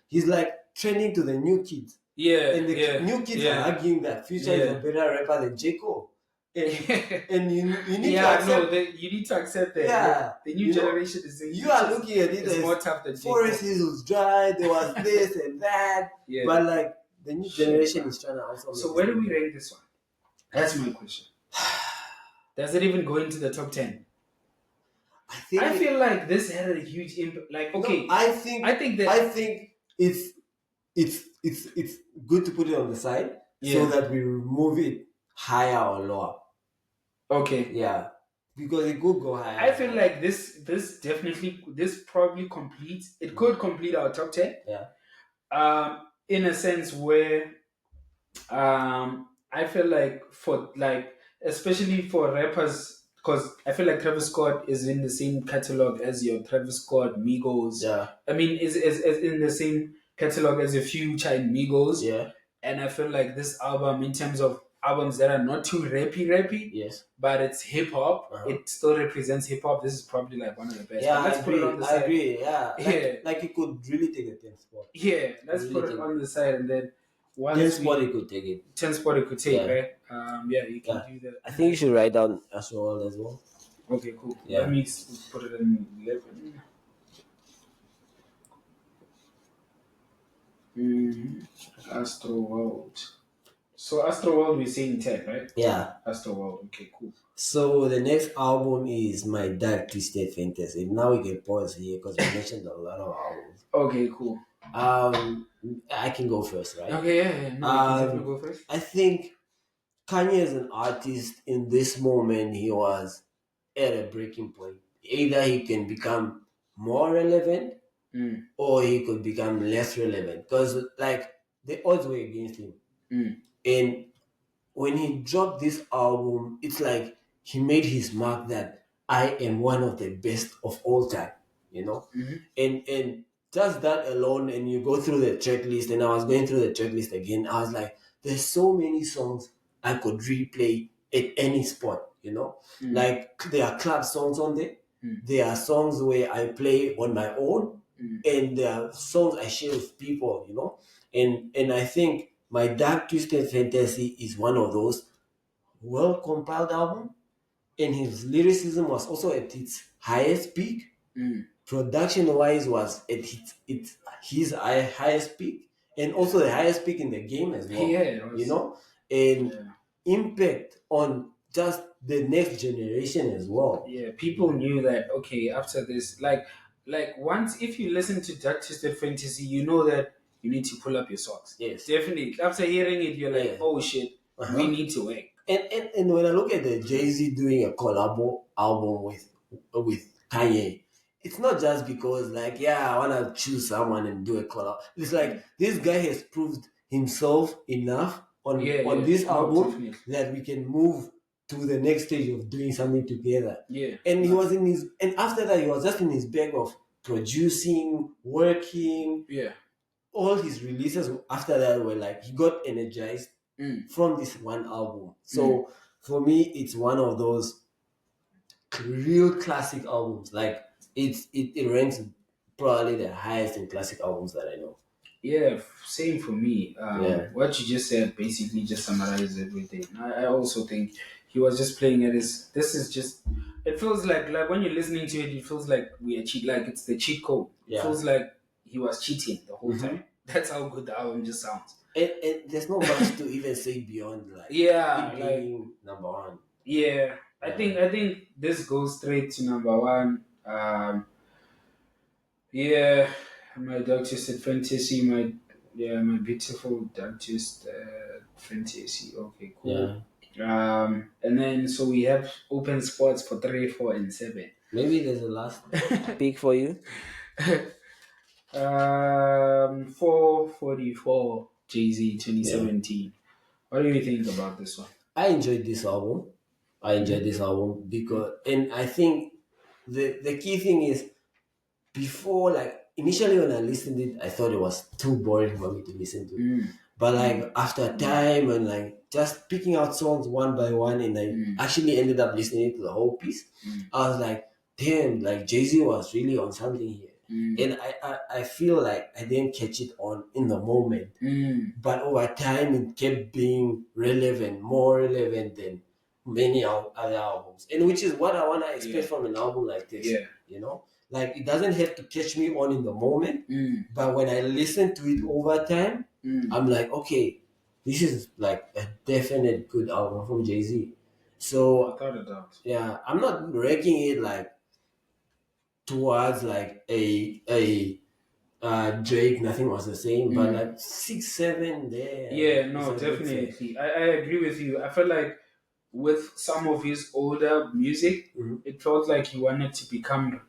He's like trending to the new kids. And the new kids are arguing that Future is a better rapper than J. Cole. And you need to accept. You need to accept that. The new generation is saying you are looking at it as more tough than Forest Hills was dry. There was this and that. But like the new generation is trying to also. So where do we rank this one? That's my question. Does it even go into the top 10? I feel like this had a huge impact. Like, okay, no, I think it's good to put it on the side so that we remove it higher or lower. Okay. Yeah. Because it could go higher. I feel like this probably completes. It could complete our top 10. Yeah. In a sense where, I feel like especially for rappers, because I feel like Travis Scott is in the same catalog as your Travis Scott, Migos. Yeah. I mean, is in the same catalog as a Future and Migos. Yeah. And I feel like this album, in terms of albums that are not too rappy, yes, but it's hip hop. It still represents hip hop. This is probably like one of the best. Yeah, let's put it on the side. I agree. Yeah, like it could really take a 10th spot. Yeah, let's put it on the side, and then 10 spot you could take it. 10 spot you could take, right? You can do that. I think you should write down as well. Okay, cool. Let me put it in 11. Astro World. So Astro World we're saying 10, right? Yeah. Astro World. Okay, cool. So the next album is My Dark Twisted Fantasy. Now we can pause here because we mentioned a lot of albums. Okay, cool. I can go first, right? Okay, yeah. No, you can definitely go first. I think Kanye as an artist in this moment, he was at a breaking point. Either he can become more relevant or he could become less relevant because like the odds were against him. And when he dropped this album, it's like he made his mark that I am one of the best of all time, and just that alone, and you go through the track list, and I was going through the track list again, I was like, there's so many songs I could replay at any spot, like there are club songs on there, there are songs where I play on my own, and there are songs I share with people, and I think My Dark Twisted Fantasy is one of those well compiled album, and his lyricism was also at its highest peak. Production wise was at his highest peak, and also the highest peak in the game as well. And impact on just the next generation as well. Yeah, people knew that. Okay, after this, like once if you listen to Dark Twisted Fantasy, you know that you need to pull up your socks. Yes, definitely. After hearing it, you're like, oh shit, we need to work. And when I look at the Jay-Z doing a collabo album with Kanye, it's not just because I want to choose someone and do a collab. It's like this guy has proved himself enough on this album that we can move to the next stage of doing something together. Yeah. And he was and after that he was just in his bag of producing, working. Yeah. All his releases after that were like he got energized from this one album. So for me, it's one of those real classic albums. Like it ranks probably the highest in classic albums that I know. Yeah, same for me. What you just said basically just summarizes everything. I also think he was just playing at his. This is just. It feels like when you're listening to it, it feels like we are cheat. Like it's the cheat code. It feels like he was cheating the whole time. That's how good the album just sounds. And there's not much to even say beyond being number one. Yeah, I think this goes straight to number one. My Dark Twisted Fantasy, my beautiful Dark Twisted Fantasy. Okay, cool. Yeah. And then so we have open spots for 3, 4, and 7. Maybe there's a last pick for you. 444 Jay-Z 2017. What do you think about this one? I enjoyed this album. Because, and I think the key thing is before, initially when I listened to it, I thought it was too boring for me to listen to. But after time and just picking out songs one by one, and I actually ended up listening to the whole piece, I was like, damn, Jay-Z was really on something here. And I feel like I didn't catch it on in the moment. But over time, it kept being more relevant than many other albums. And which is what I want to expect from an album like this. Yeah. It doesn't have to catch me on in the moment. But when I listen to it over time, I'm like, okay, this is a definite good album from Jay-Z. So, without a doubt. Yeah, I'm not ranking it towards a Drake, nothing was the same, but 6, 7 there. Yeah, no, definitely. I agree with you. I feel like with some of his older music, it felt like he wanted to become.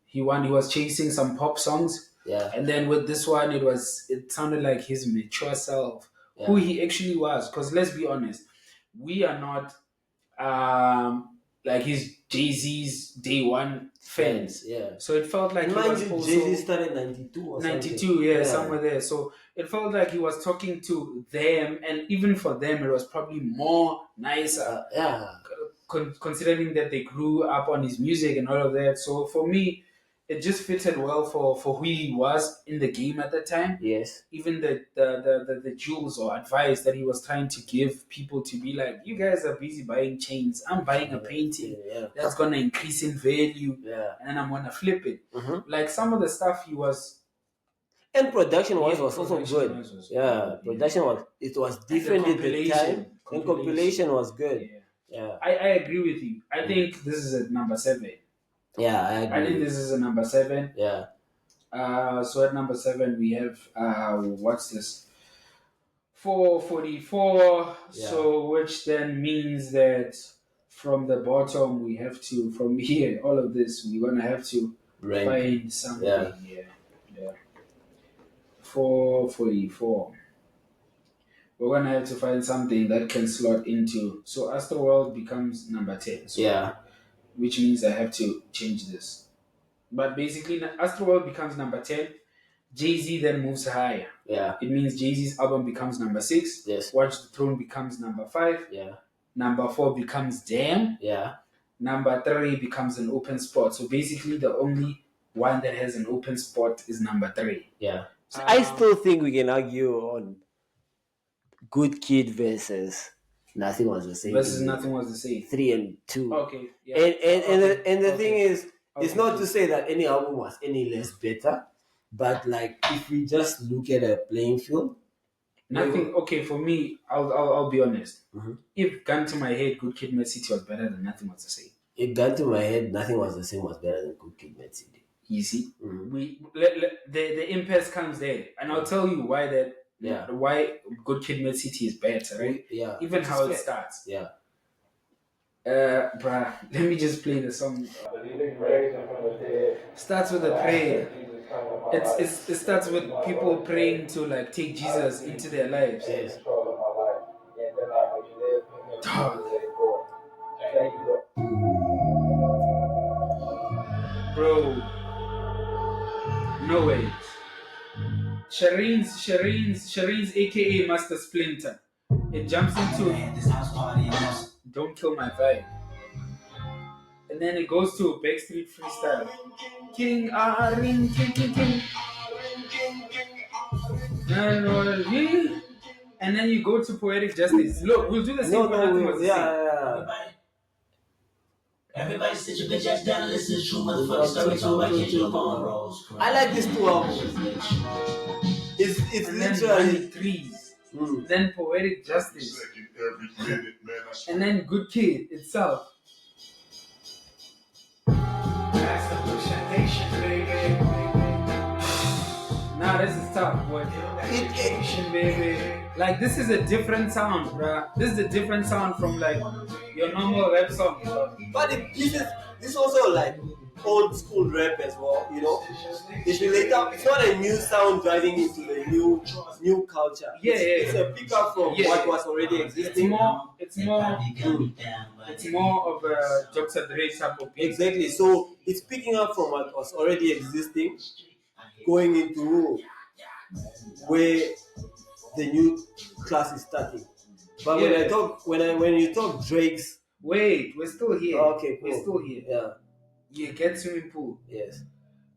He was chasing some pop songs. Yeah. And then with this one, it sounded like his mature self, who he actually was. Because let's be honest, we are not his Jay-Z's day one fans. Yeah. So it felt like Jay-Z started 92 or 92, something. somewhere there. So it felt like he was talking to them, and even for them, it was probably more nicer. Yeah. Considering that they grew up on his music and all of that. So for me, it just fitted well for who he was in the game at the time. Yes. Even the jewels or advice that he was trying to give people to be like, you guys are busy buying chains. I'm buying a painting that's gonna increase in value, and I'm gonna flip it. Like some of the stuff he was. And production-wise was also good. Production was different at the time. And compilation was good. I agree with you. I think this is at number 7. Yeah, I agree. I think this is a number 7. Yeah. So at number 7 we have what's this? 444. So which then means that from the bottom we have to, from here, all of this we're gonna have to find something. Yeah. 444. We're gonna have to find something that can slot into. So Astroworld becomes number 10. So which means I have to change this. But basically, Astroworld becomes number 10. Jay-Z then moves higher. Yeah. It means Jay-Z's album becomes number 6. Yes. Watch the Throne becomes number 5. Yeah. Number 4 becomes Damn. Yeah. Number 3 becomes An Open Spot. So basically, the only one that has an open spot is number 3. Yeah. So I still think we can argue on Good Kid versus Nothing Was the Same. Versus Nothing Was the Same. 3 and 2. Okay. Yeah. And the thing is, it's not to say that any album was any less better, but like if we just look at a playing field, Nothing. Okay, for me, I'll be honest. If gun to my head, Good Kid, Mad City was better than Nothing Was the Same. If gun to my head, Nothing Was the Same was better than Good Kid, Mad City. You see, the impasse comes there, and I'll tell you why that. Yeah. Why Good Kid, Mad City is better, right? Yeah. Even how it starts. Yeah. Bruh, let me just play the song. Starts with a prayer. It starts with people praying to like take Jesus into their lives. Yes. Bro, no way. Shireen's aka Master Splinter. It jumps into Don't Kill My Vibe. And then it goes to Backstreet Freestyle. King Ring, King. And then you go to Poetic Justice. Look, we'll do the same thing. Everybody sit your bitch ass down and listen to true motherfucking story talk. I can't look on rolls. I like this 2 albums. It's literally Trees. Then Poetic Justice. And then Good Kid itself. Nah, this is tough, boy. Baby. Like, this is a different sound, bruh. This is a different sound from, like, your normal rap song. But this also, like, old school rap as well, you know? It's related. It's not a new sound driving into the new culture. It's a pickup from what was already existing. It's more of a Dr. Dre type of beat. Exactly. So it's picking up from what was already existing, going into where the new class is starting. But when you talk Drake's, wait, we're still here. Okay, cool. We're still here. Yeah. You get Swimming Pool. Yes.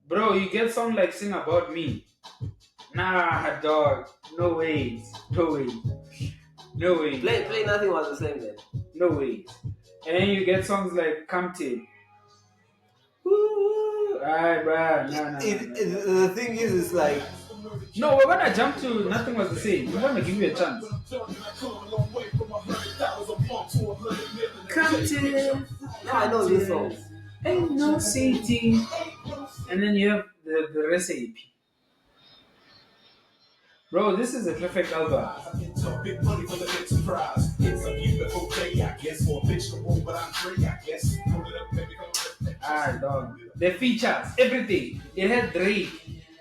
Bro, you get song like Sing About Me. Nah, dog. No way. Play Nothing Was the Same then. No way. And then you get songs like Compton. Alright, bruh. No. The thing is, it's like... No, we're gonna jump to Nothing Was the Same. We're gonna give you a chance. Compton. No, I know this song. Ain't no city. And then you have the recipe. Bro, this is a perfect album. Dog. The features, everything. It had Drake.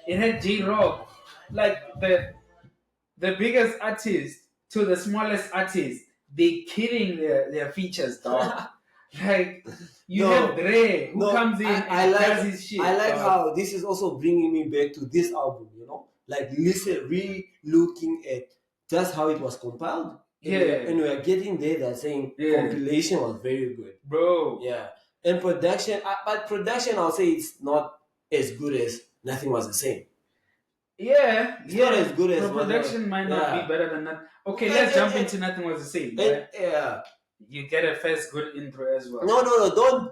It had J-Rock. Like the biggest artist to the smallest artist, they killing their features, dog. Like you have Dre who comes in and does his shit. I like how this is also bringing me back to this album, you know, like re-looking at just how it was compiled. And we are getting there. That saying compilation was very good, bro. Yeah, and production, but production I'll say it's not as good as Nothing Was the Same. Yeah, it's not as good as the production might not be better than that. Okay, let's jump into Nothing Was the Same. Right? Yeah, you get a first good intro as well. No,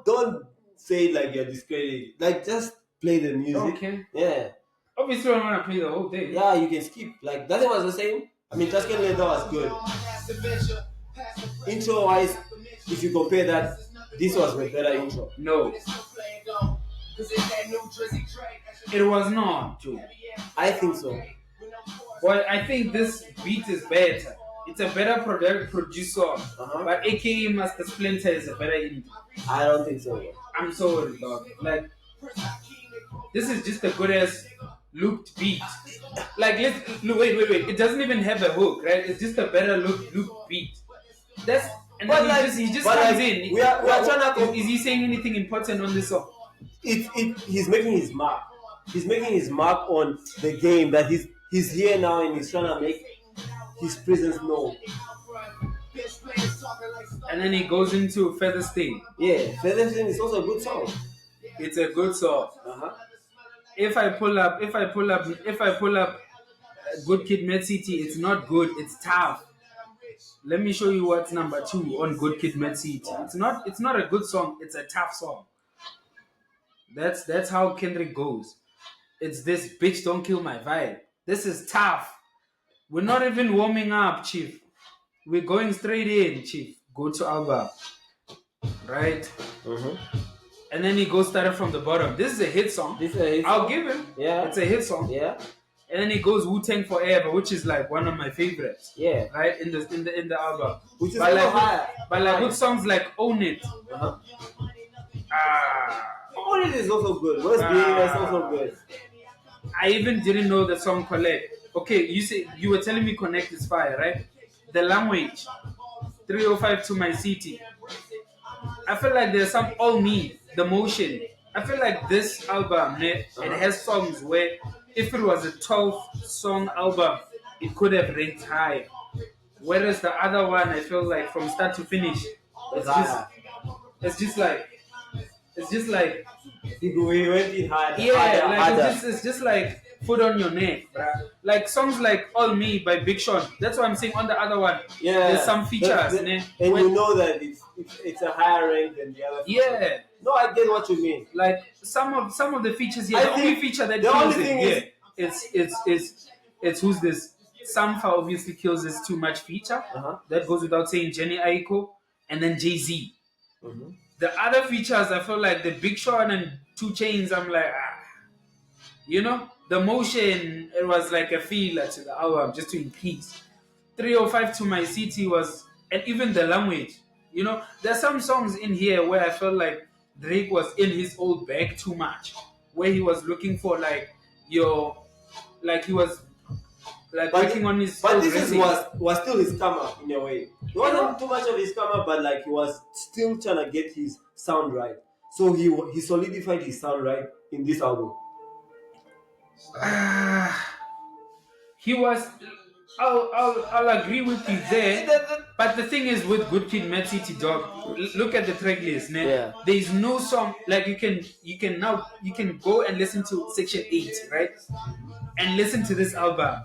don't say it like you're discrediting. Like, just play the music. Okay. Yeah. Obviously, I want to play the whole thing. Yeah, you can skip. Like, Nothing Was the Same. I mean, Just Getting Later was good. Intro wise, if you compare that, this was a better intro. No. It was not, Joe. I think so. Well, I think this beat is better. It's a better producer, but AKA Master Splinter is a better indie. I don't think so. I'm sorry, dog. Like, this is just a good as looped beat. Like, wait. It doesn't even have a hook, right? It's just a better looped beat. That's and then he just comes in. We are trying to. Is he saying anything important on this song? He's making his mark. He's making his mark on the game that he's here now and he's trying to make his presence known. And then he goes into Feather Stain. Yeah, Feather Stain is also a good song. It's a good song. If I pull up Good Kid, Mad City, it's not good. It's tough. Let me show you what's number 2 on Good Kid, Mad City. It's not a good song. It's a tough song. That's how Kendrick goes. It's this bitch don't kill my vibe. This is tough. We're not even warming up, Chief. We're going straight in, Chief. Go to album. Right? And then he goes started from the bottom. This is a hit song. I'll give him. Yeah. It's a hit song. Yeah. And then he goes Wu-Tang Forever, which is like one of my favorites. Yeah. Right? In the album. Which is higher. But like good songs like Own It. Own It is also good. What's Behavior is also good. I even didn't know the song Collect. Okay, you were telling me Connect is fire, right? The Language. 305 to My City. I feel like there's some All Me, The Motion. I feel like this album, it has songs where if it was a 12-song album, it could have ranked higher. Whereas the other one, I feel like from start to finish, it's just like we went in hard. It's just like foot on your neck, bruh. Like songs like All Me by Big Sean. That's what I'm saying on the other one. Yeah, there's some features, and you know that it's a higher rank than the other. Yeah. No, I get what you mean. Like some of the features here. The only feature that kills it, it's who's this? Sampha obviously kills this too much feature. That goes without saying. Jenny Aiko and then Jay-Z. The other features, I feel like the Big Sean and 2 Chainz. I'm like, the motion. It was like a feeler to the album just to increase. 305 to My City was, and even the Language. There's some songs in here where I felt like Drake was in his old bag too much, where he was looking for he was working on his. But this was still his come up in a way. It wasn't too much of his come up, but like he was still trying to get his sound right. So he solidified his sound right in this album. He was. I'll agree with you there. But the thing is with Good Kid, Mad City, dog. Look at the track list, man. Yeah. There is no song like you can go and listen to Section 8, right? And listen to this album.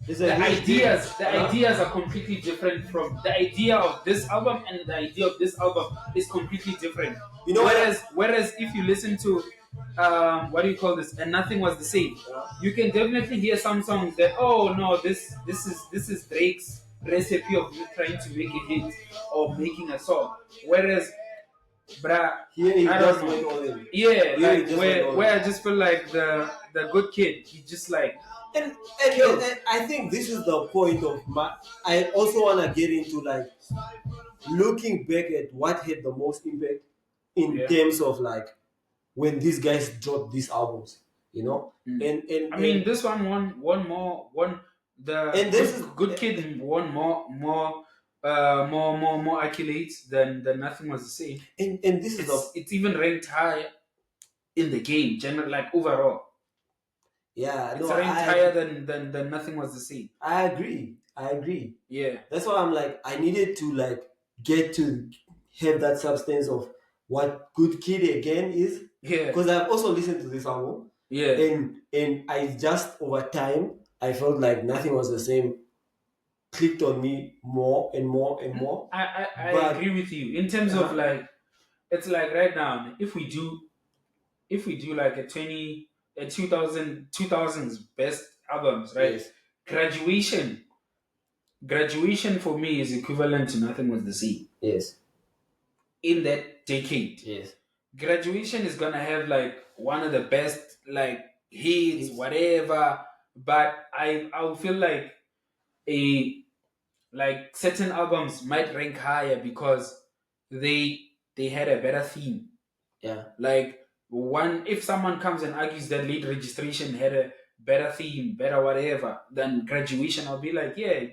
The ideas are completely different from the idea of this album, and the idea of this album is completely different. Whereas if you listen to what do you call this? And Nothing Was the Same. You can definitely hear some songs that this is Drake's recipe of trying to make a hit or making a song. Whereas, bruh, I don't know. Where I just feel like the Good Kid, he just like. And I think this is the point of I also want to get into like looking back at what had the most impact in terms of like when these guys dropped these albums, And I mean this one won more. Good Kid won more accolades than Nothing Was the Same. And this it's even ranked high in the game, general overall. Yeah, it's ranked higher than Nothing Was the Same. I agree. Yeah, that's why I'm like I needed to like get to have that substance of what Good Kid again is. Yeah, because I've also listened to this album. Yeah. And I just over time I felt like nothing was the same. Clicked on me more and more and more. I But agree with you in terms of like, it's like right now if we do like a 2000s best albums, right? yes, Graduation for me is equivalent to Nothing Was the Same yes, in that decade. yes, Graduation is gonna have like one of the best like hits, Hits. whatever. But I would feel like a like certain albums might rank higher because they had a better theme. yeah, Like one, if someone comes and argues that Late Registration had a better theme, better whatever than Graduation, I'll be like, yeah,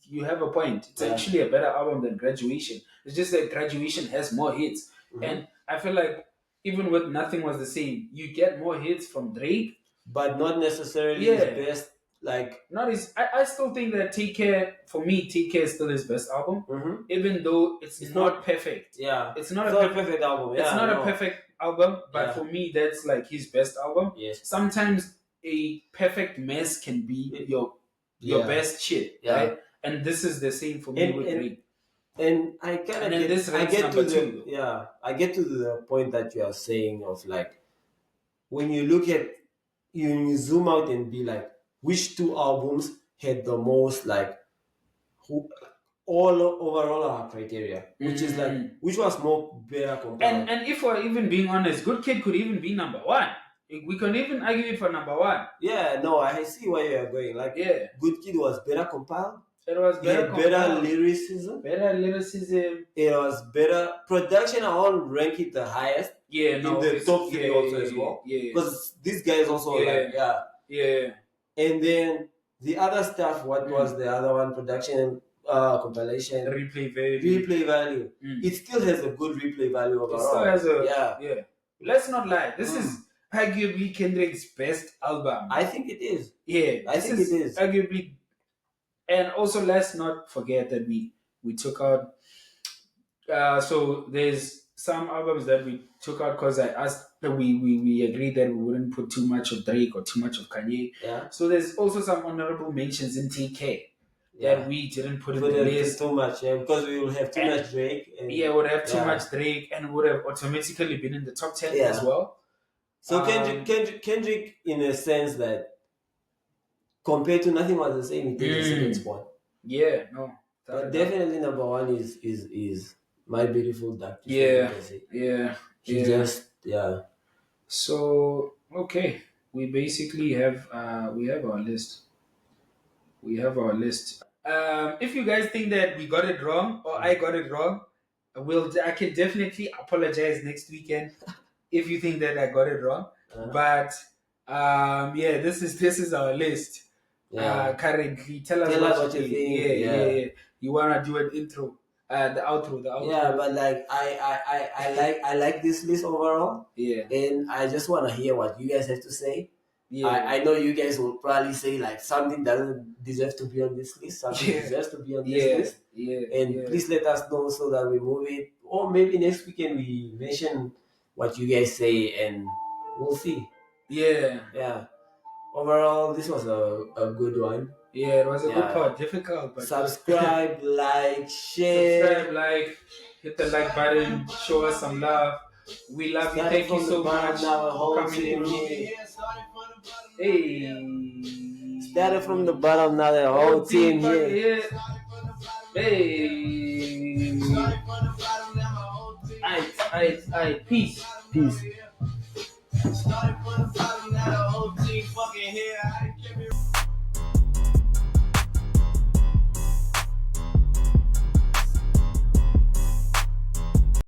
you have a point. It's Yeah. actually a better album than Graduation. It's just that Graduation has more hits, and I feel like even with Nothing Was the Same, you get more hits from Drake, but not necessarily Yeah. his best. Like, not his. I still think that Take Care, for me, Take Care is still his best album, even though it's not perfect. yeah, It's not it's a not a perfect album. Yeah, it's not no. a perfect album, but Yeah. for me, that's like his best album. Yes. Sometimes a perfect mess can be your Yeah. best shit, Yeah. right? And this is the same for me And- with and- Drake. And I kind And of then this I ranks get to number the two. yeah, I get to the point that you are saying of like when you look at you zoom out and be like which two albums had the most like who all overall our criteria, which is like which was more better compared. And if we're even being honest, Good Kid could even be number one. We can even argue it for number one. Yeah, no, I see where you are going. Like, Yeah, Good Kid was better compiled. it was He had better lyricism. Better lyricism. It was better production. I won't rank it the highest. Yeah, In no, the it's- top three yeah, also yeah, as well. Yeah, Because these guys also like yeah. And then the other stuff, what was the other one? Production, compilation, Replay value. replay value. It still has a good replay value overall. It still has a yeah. Let's not lie. This is arguably Kendrick's best album. I think it is. Yeah, I think it is. Arguably, and also let's not forget that we took out. So there's some albums that we took out because I asked that we agreed that we wouldn't put too much of Drake or too much of Kanye. Yeah. So there's also some honorable mentions in TK that we didn't put in the list. Too much, because we will have too much Drake. And, would have too much Drake and would have automatically been in the top 10 as well. So Kendrick, in a sense that compared to Nothing Was the Same, he takes the second spot. Yeah, no. But definitely number one is My Beautiful Dark Twisted Yeah, Fantasy. yeah. He just So okay, we basically have we have our list. We have our list. If you guys think that we got it wrong or I got it wrong, I can definitely apologize next weekend if you think that I got it wrong. But yeah, this is our list. Currently, tell us what you think. Yeah. You wanna do an intro? The outro. Yeah, but like I like this list overall. Yeah. And I just wanna hear what you guys have to say. Yeah. I know you guys will probably say like something doesn't deserve to be on this list, something deserves to be on this list. Yeah. And please let us know so that we move it. Or maybe next weekend we mention what you guys say and we'll see. Yeah. Yeah. Overall, this was a good one. Yeah, it was a good part. Difficult, but subscribe, like, share. Hit the like button, show us some love. We love you. Thank you so much for coming in here. Hey. Started from the bottom, now the whole team here. Hey. Aight. Peace. Peace. Started from the bottom, now the whole team fucking here.